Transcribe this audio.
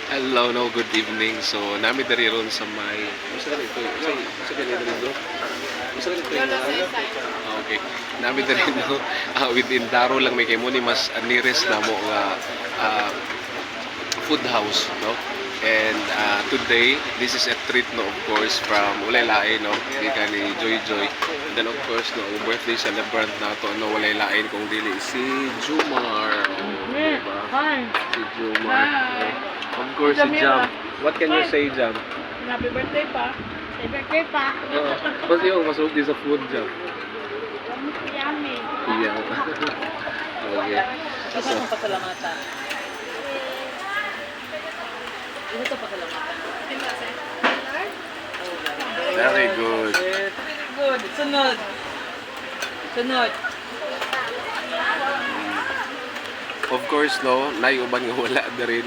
Hello, no, good evening. So, nami diri ron sa may... Gusto ka ito? Gusto ka diri ron? Gusto ka ito? Okay. Nami diri no, within Daro lang may kay mo ni mas nearest na mo nga food house, no? And today, this is a treat, no, of course, from Ulaylain, no? Gikan ni Joy Joy. And then, of course, no, ang birthday celebrant na to, no, Ulaylain kung dili si Jumar. Oh, diba? Si Jumar. No? Of course, si Jam. What can you say, Jam? Happy birthday pa. Happy birthday pa. Basta yung masarap din sa food, Jam. Yummy. Yeah. Okay. Isa itong pasalamatan. Isa itong pasalamatan. Very good. Very good. Sunod. Sunod. Of course, no, naiuban nga wala na rin.